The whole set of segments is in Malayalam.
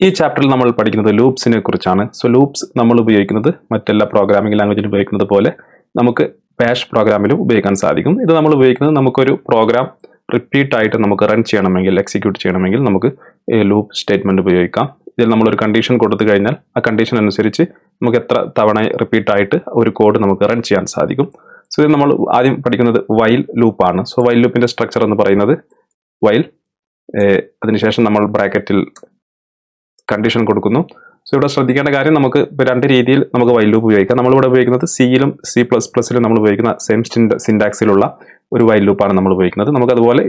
ഈ ചാപ്റ്ററിൽ നമ്മൾ പഠിക്കുന്നത് ലൂപ്സിനെ കുറിച്ചാണ്. സോ ലൂപ്സ് നമ്മൾ ഉപയോഗിക്കുന്നത് മറ്റെല്ലാ പ്രോഗ്രാമിംഗ് ലാംഗ്വേജിലും ഉപയോഗിക്കുന്നത് പോലെ നമുക്ക് ബാഷ് പ്രോഗ്രാമിലും ഉപയോഗിക്കാൻ സാധിക്കും. ഇത് നമ്മൾ ഉപയോഗിക്കുന്നത് നമുക്കൊരു പ്രോഗ്രാം റിപ്പീറ്റ് ആയിട്ട് നമുക്ക് റൺ ചെയ്യണമെങ്കിൽ, എക്സിക്യൂട്ട് ചെയ്യണമെങ്കിൽ നമുക്ക് ലൂപ്പ് സ്റ്റേറ്റ്മെന്റ് ഉപയോഗിക്കാം. ഇതിൽ നമ്മളൊരു കണ്ടീഷൻ കൊടുത്തു കഴിഞ്ഞാൽ ആ കണ്ടീഷൻ അനുസരിച്ച് നമുക്ക് എത്ര തവണ റിപ്പീറ്റ് ആയിട്ട് ഒരു കോഡ് നമുക്ക് റൺ ചെയ്യാൻ സാധിക്കും. സോ ഇത് നമ്മൾ ആദ്യം പഠിക്കുന്നത് വൈൽ ലൂപ്പാണ്. സോ വൈൽ ലൂപ്പിന്റെ സ്ട്രക്ചർ എന്ന് പറയുന്നത് വൈൽ, അതിനുശേഷം നമ്മൾ ബ്രാക്കറ്റിൽ കണ്ടീഷൻ കൊടുക്കുന്നു. സോ ഇവിടെ ശ്രദ്ധിക്കേണ്ട കാര്യം, നമുക്ക് രണ്ട് രീതിയിൽ നമുക്ക് വൈൽ ലൂപ്പ് ഉപയോഗിക്കാം. നമ്മളിവിടെ ഉപയോഗിക്കുന്നത് സിയിലും C++ലും നമ്മൾ ഉപയോഗിക്കുന്ന സെയിം സിൻടാക്സിലുള്ള ഒരു വൈൽ ലൂപ്പാണ് നമ്മൾ ഉപയോഗിക്കുന്നത്. നമുക്കതുപോലെ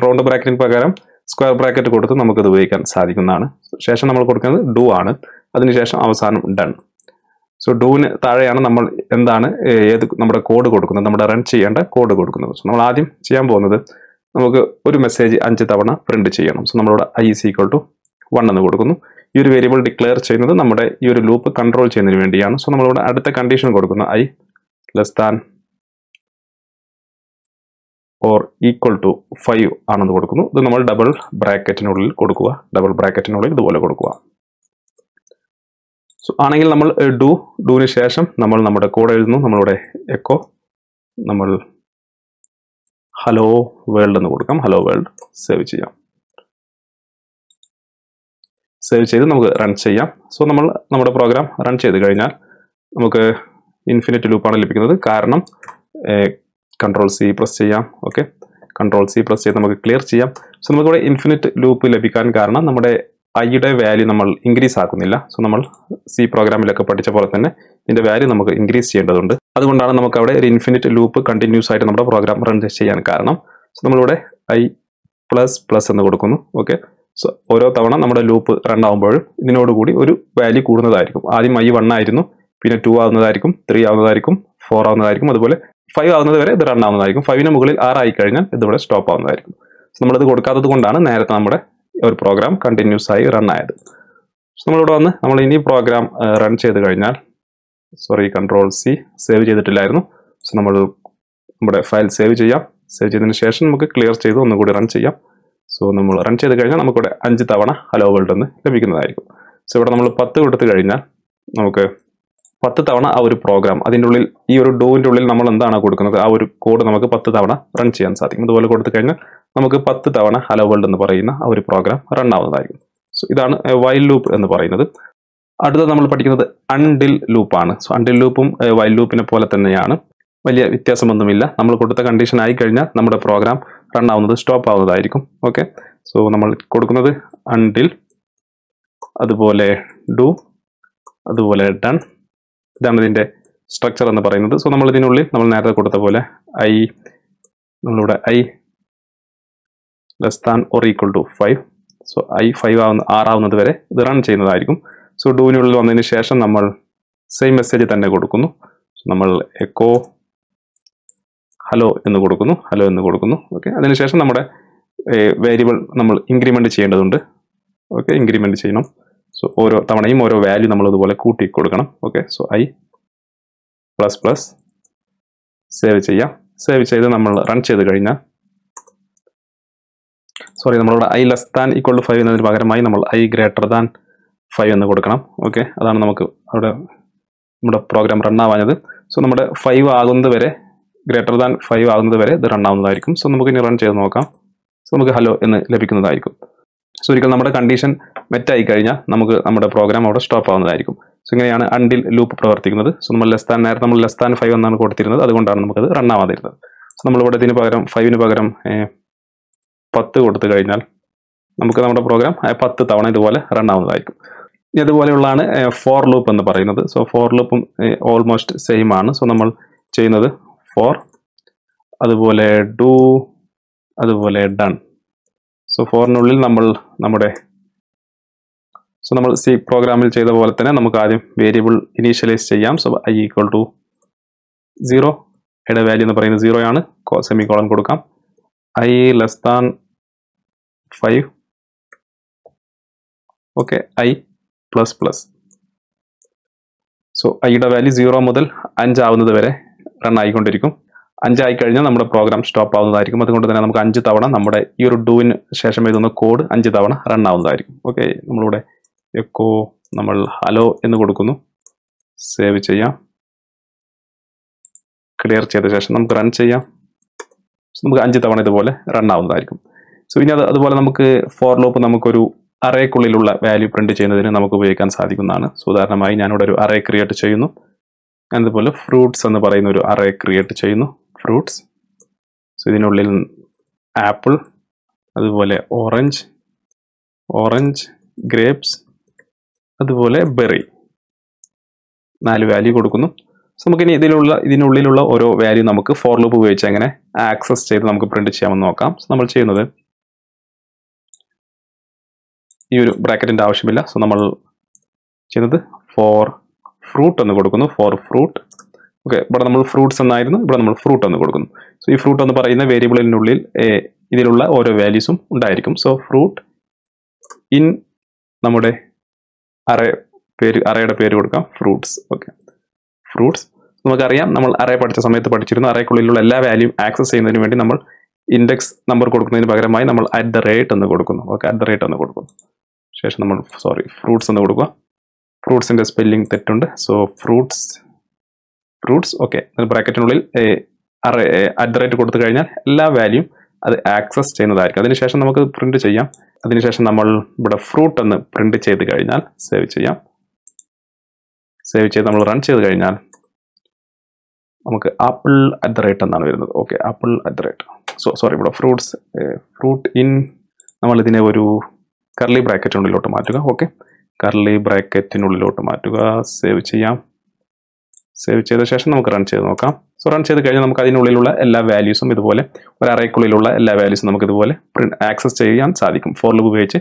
റൗണ്ട് ബ്രാക്കറ്റിന് പകരം സ്ക്വയർ ബ്രാക്കറ്റ് കൊടുത്ത് നമുക്കത് ഉപയോഗിക്കാൻ സാധിക്കുന്നതാണ്. ശേഷം നമ്മൾ കൊടുക്കുന്നത് ഡു ആണ്, അതിനുശേഷം അവസാനം ഡൺ. സോ ഡൂവിന് താഴെയാണ് നമ്മൾ ഏത് നമ്മുടെ കോഡ് കൊടുക്കുന്നത്, നമ്മുടെ റൺ ചെയ്യേണ്ട കോഡ് കൊടുക്കുന്നത്. സോ നമ്മൾ ആദ്യം ചെയ്യാൻ പോകുന്നത്, നമുക്ക് ഒരു മെസ്സേജ് 5 തവണ പ്രിന്റ് ചെയ്യണം. സോ നമ്മളിവിടെ i = 1 എന്ന് കൊടുക്കുന്നു. ഈ ഒരു വേരിയബിൾ ഡിക്ലെയർ ചെയ്യുന്നത് നമ്മുടെ ഈ ഒരു ലൂപ്പ് കൺട്രോൾ ചെയ്യുന്നതിന് വേണ്ടിയാണ്. സോ നമ്മളിവിടെ അടുത്ത കണ്ടീഷൻ കൊടുക്കുന്നു, i <= 5 ആണെന്ന് കൊടുക്കുന്നു. ഇത് നമ്മൾ ഡബിൾ ബ്രാക്കറ്റിനുള്ളിൽ കൊടുക്കുക, ഇതുപോലെ കൊടുക്കുക. സോ ആണെങ്കിൽ നമ്മൾ ഡൂവിന് ശേഷം നമ്മൾ നമ്മുടെ കോഡ് എഴുതുന്നു. നമ്മളിവിടെ എക്കോ നമ്മൾ ഹലോ വേൾഡ് എന്ന് കൊടുക്കാം. ഹലോ വേൾഡ് സേവ് ചെയ്യാം. സേവ് ചെയ്ത് നമുക്ക് റൺ ചെയ്യാം. സോ നമ്മൾ നമ്മുടെ പ്രോഗ്രാം റൺ ചെയ്ത് കഴിഞ്ഞാൽ നമുക്ക് ഇൻഫിനിറ്റ് ലൂപ്പാണ് ലഭിക്കുന്നത്. കാരണം Ctrl+C പ്രസ് ചെയ്യാം. ഓക്കെ, Ctrl+C പ്രസ് ചെയ്ത് നമുക്ക് ക്ലിയർ ചെയ്യാം. സോ നമുക്കിവിടെ ഇൻഫിനിറ്റ് ലൂപ്പ് ലഭിക്കാൻ കാരണം നമ്മുടെ ഐയുടെ വാല്യൂ നമ്മൾ ഇൻക്രീസ് ആക്കുന്നില്ല. സോ നമ്മൾ C പ്രോഗ്രാമിലൊക്കെ പഠിച്ച പോലെ തന്നെ ഇതിന്റെ വാല്യൂ നമുക്ക് ഇൻക്രീസ് ചെയ്യേണ്ടതുണ്ട്. അതുകൊണ്ടാണ് നമുക്ക് അവിടെ ഒരു ഇൻഫിനിറ്റ് ലൂപ്പ് കണ്ടിന്യൂസ് ആയിട്ട് നമ്മുടെ പ്രോഗ്രാം റൺ ചെയ്യാൻ കാരണം. സോ നമ്മളിവിടെ i++ എന്ന് കൊടുക്കുന്നു. ഓക്കെ, സോ ഓരോ തവണ നമ്മുടെ ലൂപ്പ് റൺ ആകുമ്പോഴും ഇതിനോടുകൂടി ഒരു വാല്യൂ കൂടുന്നതായിരിക്കും. ആദ്യം i 1 ആയിരുന്നു, പിന്നെ 2 ആവുന്നതായിരിക്കും, 3 ആവുന്നതായിരിക്കും, 4 ആവുന്നതായിരിക്കും, അതുപോലെ 5 ആവുന്നത് വരെ ഇത് റൺ ആവുന്നതായിരിക്കും. 5ന് മുകളിൽ 6 ആയി കഴിഞ്ഞാൽ ഇതിവിടെ സ്റ്റോപ്പ് ആവുന്നതായിരിക്കും. സോ നമ്മളിത് കൊടുക്കാത്തത് കൊണ്ടാണ് നേരത്തെ നമ്മുടെ ഒരു പ്രോഗ്രാം കണ്ടിന്യൂസ് ആയി റൺ ആയത്. സോ നമ്മളിവിടെ വന്ന് നമ്മൾ ഇനി പ്രോഗ്രാം റൺ ചെയ്ത് കഴിഞ്ഞാൽ, Ctrl+C സേവ് ചെയ്തിട്ടില്ലായിരുന്നു. സോ നമ്മൾ നമ്മുടെ ഫയൽ സേവ് ചെയ്യാം. സേവ് ചെയ്തതിന് ശേഷം നമുക്ക് ക്ലിയർ ചെയ്ത് ഒന്നുകൂടി റൺ ചെയ്യാം. സോ നമ്മൾ റൺ ചെയ്ത് കഴിഞ്ഞാൽ നമുക്കിവിടെ 5 തവണ ഹലോ വേൾഡ് എന്ന് ലഭിക്കുന്നതായിരിക്കും. സോ ഇവിടെ നമ്മൾ 10 കൊടുത്തു കഴിഞ്ഞാൽ നമുക്ക് 10 തവണ ആ ഒരു പ്രോഗ്രാം അതിൻ്റെ ഉള്ളിൽ, ഈ ഒരു ഡൂവിൻ്റെ ഉള്ളിൽ നമ്മൾ എന്താണ് കൊടുക്കുന്നത് ആ ഒരു കോഡ് നമുക്ക് 10 തവണ റൺ ചെയ്യാൻ സാധിക്കും. അതുപോലെ കൊടുത്തു കഴിഞ്ഞാൽ നമുക്ക് 10 തവണ ഹലോ വേൾഡ് എന്ന് പറയുന്ന ആ ഒരു പ്രോഗ്രാം റൺ ആവുന്നതായിരിക്കും. സോ ഇതാണ് വൈൽ ലൂപ്പ് എന്ന് പറയുന്നത്. അടുത്തത് നമ്മൾ പഠിക്കുന്നത് അൺഡിൽ ലൂപ്പാണ്. സോ അൺഡിൽ ലൂപ്പും വൈൽ ലൂപ്പിനെ പോലെ തന്നെയാണ്, വലിയ വ്യത്യാസമൊന്നുമില്ല. നമ്മൾ കൊടുത്ത കണ്ടീഷൻ ആയി കഴിഞ്ഞാൽ നമ്മുടെ പ്രോഗ്രാം റൺ ആവുന്നത് സ്റ്റോപ്പ് ആവുന്നതായിരിക്കും. ഓക്കെ, സോ നമ്മൾ കൊടുക്കുന്നത് അൺഡിൽ, അതുപോലെ ഡു, അതുപോലെ ഡൺ. ഇതാണ് ഇതിൻ്റെ സ്ട്രക്ചർ എന്ന് പറയുന്നത്. സോ നമ്മൾ ഇതിനുള്ളിൽ നമ്മൾ നേരത്തെ കൊടുത്ത പോലെ നമ്മളിവിടെ i <= 5. സോ i 6 ആവുന്നത് വരെ ഇത് റൺ ചെയ്യുന്നതായിരിക്കും. സോ ഡൂവിനുള്ളിൽ വന്നതിന് ശേഷം നമ്മൾ സെയിം മെസ്സേജ് തന്നെ കൊടുക്കുന്നു. നമ്മൾ എക്കോ ഹലോ എന്ന് കൊടുക്കുന്നു. ഓക്കെ, അതിനുശേഷം നമ്മുടെ വേരിയബിൾ നമ്മൾ ഇൻക്രിമെന്റ് ചെയ്യേണ്ടതുണ്ട്. ഓക്കെ, ഇൻക്രിമെന്റ് ചെയ്യണം. സോ ഓരോ തവണയും ഓരോ വാല്യൂ നമ്മൾ ഇതുപോലെ കൂട്ടി കൊടുക്കണം. ഓക്കെ, സോ i++ സേവ് ചെയ്യാം. സേവ് ചെയ്ത് നമ്മൾ റൺ ചെയ്ത് കഴിഞ്ഞാൽ, നമ്മളിവിടെ i <= 5 എന്നതിന് പകരമായി നമ്മൾ i <= 5 എന്ന് കൊടുക്കണം. ഓക്കെ, അതാണ് നമുക്ക് അവിടെ നമ്മുടെ പ്രോഗ്രാം റൺ ആവാഞ്ഞത്. സോ നമ്മുടെ 5 ആകുന്നത് വരെ, >5 ആകുന്നത് വരെ ഇത് റൺ ആവുന്നതായിരിക്കും. സോ നമുക്ക് ഇനി റൺ ചെയ്ത് നോക്കാം. സോ നമുക്ക് ഹലോ എന്ന് ലഭിക്കുന്നതായിരിക്കും. സോ ഒരിക്കൽ നമ്മുടെ കണ്ടീഷൻ മെറ്റായി കഴിഞ്ഞാൽ നമുക്ക് നമ്മുടെ പ്രോഗ്രാം അവിടെ സ്റ്റോപ്പ് ആവുന്നതായിരിക്കും. സോ ഇങ്ങനെയാണ് അൺഡിൽ ലൂപ്പ് പ്രവർത്തിക്കുന്നത്. സോ നമ്മൾ നേരത്തെ നമ്മൾ <5 എന്നാണ് കൊടുത്തിരുന്നത്, അതുകൊണ്ടാണ് നമുക്കത് റൺ ആവാതിരുന്നത്. സോ നമ്മളിവിടെ ഇതിന് പകരം 5ന് പകരം 10 കൊടുത്തു കഴിഞ്ഞാൽ നമുക്ക് നമ്മുടെ പ്രോഗ്രാം 10 തവണ ഇതുപോലെ റൺ ആവുന്നതായിരിക്കും. ഇനി അതുപോലെയുള്ളതാണ് ഫോർ ലൂപ്പ് എന്ന് പറയുന്നത്. സോ ഫോർ ലൂപ്പും ഓൾമോസ്റ്റ് സെയിം ആണ്. സോ നമ്മൾ ചെയ്യുന്നത് ഫോർ, അതുപോലെ ഡു, അതുപോലെ ഡൺ. സോ ഫോറിനുള്ളിൽ നമ്മൾ C പ്രോഗ്രാമിൽ ചെയ്ത പോലെ തന്നെ നമുക്ക് ആദ്യം വേരിയബിൾ ഇനീഷ്യലൈസ് ചെയ്യാം. സോ i = 0, യുടെ വാല്യൂ എന്ന് പറയുന്നത് 0 ആണ്. സെമിക്കോളൻ കൊടുക്കാം. i <= 5. Okay, i++. സോ ഐയുടെ വാല്യൂ 0 മുതൽ 5 ആവുന്നത് വരെ റൺ ആയിക്കൊണ്ടിരിക്കും. 5 ആയി കഴിഞ്ഞാൽ നമ്മുടെ പ്രോഗ്രാം സ്റ്റോപ്പ് ആവുന്നതായിരിക്കും. അതുകൊണ്ട് തന്നെ നമുക്ക് 5 തവണ നമ്മുടെ ഈ ഒരു ഡൂവിന് ശേഷം എഴുതുന്ന കോഡ് 5 തവണ റൺ ആവുന്നതായിരിക്കും. ഓക്കെ, നമ്മളിവിടെ എക്കോ നമ്മൾ ഹലോ എന്ന് കൊടുക്കുന്നു. സേവ് ചെയ്യാം. ക്ലിയർ ചെയ്ത ശേഷം നമുക്ക് റൺ ചെയ്യാം. നമുക്ക് 5 തവണ ഇതുപോലെ റൺ ആവുന്നതായിരിക്കും. സോ ഇനി അതുപോലെ നമുക്ക് ഫോർ ലൂപ്പ് നമുക്കൊരു അറേക്കുള്ളിലുള്ള വാല്യൂ പ്രിന്റ് ചെയ്യുന്നതിന് നമുക്ക് ഉപയോഗിക്കാൻ സാധിക്കുന്നതാണ്. സോ ഉദാഹരണമായി ഞാനിവിടെ ഒരു അറേ ക്രിയേറ്റ് ചെയ്യുന്നു. അതുപോലെ ഫ്രൂട്ട്സ് എന്ന് പറയുന്ന ഒരു അറേ ക്രിയേറ്റ് ചെയ്യുന്നു. ഫ്രൂട്ട്സ്. സോ ഇതിനുള്ളിൽ ആപ്പിൾ, അതുപോലെ ഓറഞ്ച്, ഗ്രേപ്സ്, അതുപോലെ ബെറി 4 വാല്യൂ കൊടുക്കുന്നു. സോ നമുക്കിനി ഇതിനുള്ളിലുള്ള ഓരോ വാല്യൂ നമുക്ക് ഫോർ ലൂപ്പ് ഉപയോഗിച്ച് എങ്ങനെ ആക്സസ് ചെയ്ത് നമുക്ക് പ്രിന്റ് ചെയ്യാമെന്ന് നോക്കാം. നമ്മൾ ചെയ്യുന്നത് ഈ ഒരു ബ്രാക്കറ്റിന്റെ ആവശ്യമില്ല. സോ നമ്മൾ ചെയ്യുന്നത് ഫോർ ഫ്രൂട്ട് എന്ന് കൊടുക്കുന്നു. Four fruit. ഓക്കെ, ഇവിടെ നമ്മൾ ഫ്രൂട്ട്സ് എന്നായിരുന്നു, ഇവിടെ നമ്മൾ ഫ്രൂട്ട് എന്ന് കൊടുക്കുന്നു. സോ ഈ ഫ്രൂട്ട് എന്ന് പറയുന്ന വേരിയബിളിനുള്ളിൽ ഇതിലുള്ള ഓരോ വാല്യൂസും ഉണ്ടായിരിക്കും. സോ ഫ്രൂട്ട് ഇൻ നമ്മുടെ അറേയുടെ പേര് കൊടുക്കാം ഫ്രൂട്ട്സ്. Okay, fruits. നമുക്കറിയാം, നമ്മൾ അറേ പഠിച്ച സമയത്ത് പഠിച്ചിരുന്നു, അറേക്കുള്ളിലുള്ള എല്ലാ വാല്യൂ ആക്സസ് ചെയ്യുന്നതിന് വേണ്ടി നമ്മൾ ഇൻഡെക്സ് നമ്പർ കൊടുക്കുന്നതിന് പകരമായി നമ്മൾ @ എന്ന് കൊടുക്കുന്നു. ഓക്കെ, @ എന്ന് കൊടുക്കുന്നു. ശേഷം നമ്മൾ ഫ്രൂട്ട്സ് എന്ന് കൊടുക്കുക. ഫ്രൂട്ട്സിന്റെ സ്പെല്ലിംഗ് തെറ്റുണ്ട്. So fruits. ഓക്കെ, ബ്രാക്കറ്റിനുള്ളിൽ @ കൊടുത്തു കഴിഞ്ഞാൽ എല്ലാ വാല്യൂം അത് ആക്സസ് ചെയ്യുന്നതായിരിക്കും. അതിനുശേഷം നമുക്ക് പ്രിന്റ് ചെയ്യാം. അതിനുശേഷം നമ്മൾ ഇവിടെ ഫ്രൂട്ട് എന്ന് പ്രിന്റ് ചെയ്ത് കഴിഞ്ഞാൽ സേവ് ചെയ്യാം. സേവ് ചെയ്ത് നമ്മൾ റൺ ചെയ്ത് കഴിഞ്ഞാൽ നമുക്ക് ആപ്പിൾ @ എന്നാണ് വരുന്നത്. ഓക്കെ, ആപ്പിൾ @ ഇവിടെ ഫ്രൂട്ട് ഇൻ നമ്മൾ ഇതിനെ ഒരു കർലി ബ്രാക്കറ്റിനുള്ളിലോട്ട് മാറ്റുക. ഓക്കെ, കർലി ബ്രാക്കറ്റിനുള്ളിലോട്ട് മാറ്റുക. സേവ് ചെയ്യാം. സേവ് ചെയ്ത ശേഷം നമുക്ക് റൺ ചെയ്ത് നോക്കാം. സോ റൺ ചെയ്ത് കഴിഞ്ഞാൽ നമുക്ക് അതിനുള്ളിലുള്ള എല്ലാ വാല്യൂസും ഇതുപോലെ ഒരു അറേക്കുള്ളിലുള്ള എല്ലാ വാല്യൂസും നമുക്ക് ഇതുപോലെ ആക്സസ് ചെയ്യാൻ സാധിക്കും. ഫോർ ലൂപ്പ് ഉപയോഗിച്ച്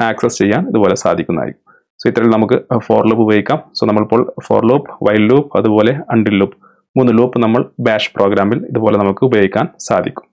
ആക്സസ് ചെയ്യാൻ ഇതുപോലെ സാധിക്കുന്നതായിരിക്കും. സോ ഇത്രയും നമുക്ക് ഫോർ ലൂപ്പ് ഉപയോഗിക്കാം. സോ നമ്മളിപ്പോൾ ഫോർ ലൂപ്പ്, വൈൽ ലൂപ്പ്, അതുപോലെ അണ്ടിൽ ലൂപ്പ് 3 ലൂപ്പ് നമ്മൾ ബാഷ് പ്രോഗ്രാമിൽ ഇതുപോലെ നമുക്ക് ഉപയോഗിക്കാൻ സാധിക്കും.